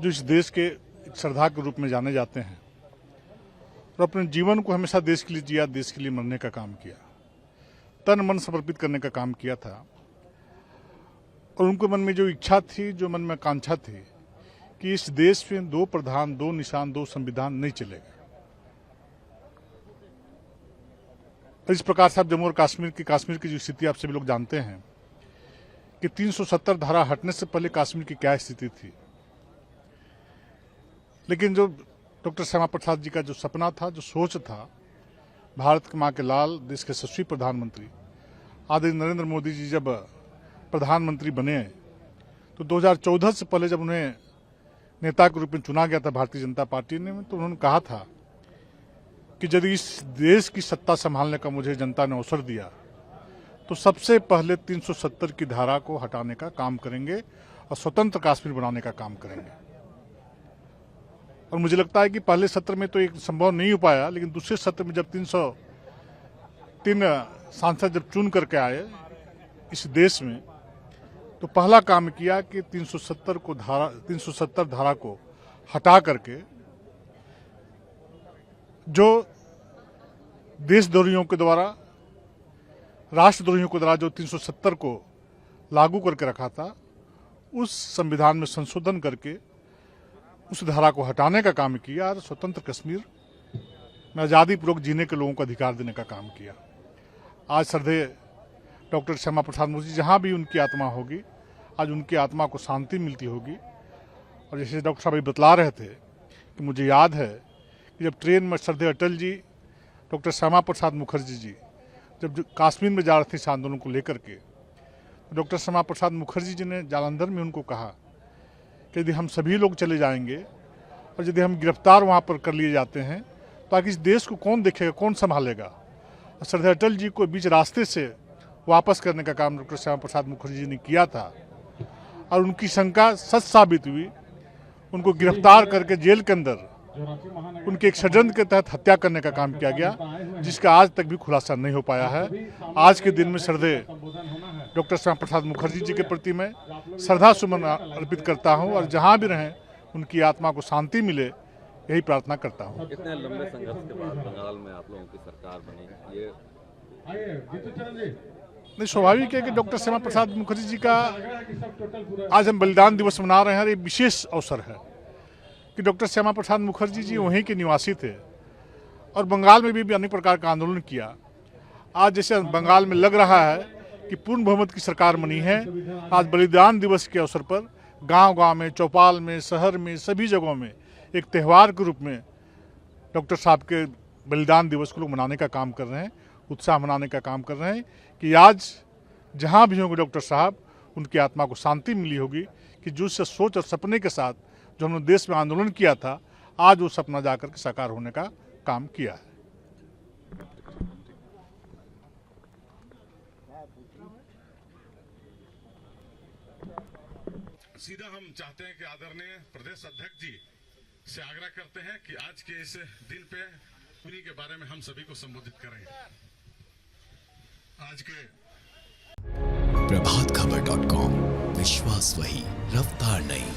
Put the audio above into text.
जो इस देश के एक श्रद्धा के रूप में जाने जाते हैं और अपने जीवन को हमेशा देश के लिए जिया, देश के लिए मरने का काम किया, तन मन समर्पित करने का काम किया था। और उनके मन में जो इच्छा थी, जो मन में आकांक्षा थी कि इस देश में 2 प्रधान, 2 निशान, 2 संविधान नहीं चलेगा। इस प्रकार से आप जम्मू और कश्मीर की जो स्थिति आप सभी लोग जानते हैं कि 370 धारा हटने से पहले कश्मीर की क्या स्थिति थी। लेकिन जो डॉक्टर श्यामा प्रसाद जी का जो सपना था, जो सोच था, भारत के मां के लाल, देश के यशस्वी प्रधानमंत्री आदरणीय नरेंद्र मोदी जी जब प्रधानमंत्री बने तो 2014 से पहले जब उन्हें नेता के रूप में चुना गया था भारतीय जनता पार्टी ने, तो उन्होंने कहा था कि यदि इस देश की सत्ता संभालने का मुझे जनता ने अवसर दिया तो सबसे पहले 370 की धारा को हटाने का काम करेंगे और स्वतंत्र कश्मीर बनाने का काम करेंगे। और मुझे लगता है कि पहले सत्र में तो एक संभव नहीं हो पाया, लेकिन दूसरे सत्र में जब 303 सांसद जब चुन करके आए इस देश में, तो पहला काम किया कि 370 धारा को हटा करके जो देशद्रोहियों के द्वारा, राष्ट्रद्रोहियों के द्वारा जो 370 को लागू करके रखा था, उस संविधान में संशोधन करके उस धारा को हटाने का काम किया और स्वतंत्र कश्मीर में आज़ादी पूर्वक जीने के लोगों को अधिकार देने का काम किया। आज श्रद्धेय डॉक्टर श्यामा प्रसाद मुखर्जी, जहाँ भी उनकी आत्मा होगी, आज उनकी आत्मा को शांति मिलती होगी। और जैसे डॉक्टर साहब बतला रहे थे कि मुझे याद है कि जब ट्रेन में श्रद्धेय अटल जी, डॉक्टर श्यामा प्रसाद मुखर्जी जी जब कश्मीर में जा रहे थे इस आंदोलन को लेकर के, तो डॉक्टर श्यामा प्रसाद मुखर्जी जी ने जालंधर में उनको कहा कि यदि हम सभी लोग चले जाएंगे और यदि हम गिरफ्तार वहाँ पर कर लिए जाते हैं तो आगे इस देश को कौन देखेगा, कौन संभालेगा। और श्रद्धेय अटल जी को बीच रास्ते से वापस करने का काम डॉक्टर श्यामा प्रसाद मुखर्जी जी ने किया था और उनकी शंका सच साबित हुई। उनको गिरफ्तार करके जेल के अंदर उनके एक षड्यंत्र के तहत हत्या करने का काम किया गया, जिसका आज तक भी खुलासा नहीं हो पाया है। आज के दिन में श्रद्धेय डॉक्टर श्यामा प्रसाद मुखर्जी जी के प्रति मैं श्रद्धा सुमन अर्पित करता हूं और जहां भी रहें उनकी आत्मा को शांति मिले, यही प्रार्थना करता हूं। इतने लंबे संघर्ष के बाद बंगाल में आप लोगों की सरकार बनी, ये नहीं, स्वाभाविक है कि डॉक्टर श्यामा प्रसाद मुखर्जी जी का आज हम बलिदान दिवस मना रहे हैं। ये विशेष अवसर है कि डॉक्टर श्यामा प्रसाद मुखर्जी जी वहीं के निवासी थे और बंगाल में भी अनेक प्रकार का आंदोलन किया। आज जैसे बंगाल में लग रहा है कि पूर्ण बहुमत की सरकार बनी है, आज बलिदान दिवस के अवसर पर गांव-गांव में, चौपाल में, शहर में, सभी जगहों में एक त्यौहार के रूप में डॉक्टर साहब के बलिदान दिवस को लोग मनाने का काम कर रहे हैं, उत्साह मनाने का काम कर रहे हैं कि आज जहां भी होंगे डॉक्टर साहब, उनकी आत्मा को शांति मिली होगी कि जो सोच और सपने के साथ जो हमने देश में आंदोलन किया था, आज वो सपना जाकर के साकार होने का काम किया है। सीधा हम चाहते हैं कि आदरणीय प्रदेश अध्यक्ष जी से आग्रह करते हैं कि आज के इस दिन पे उन्हीं के बारे में हम सभी को संबोधित करें। आज के प्रभातखबर.com, विश्वास वही, रफ्तार नहीं।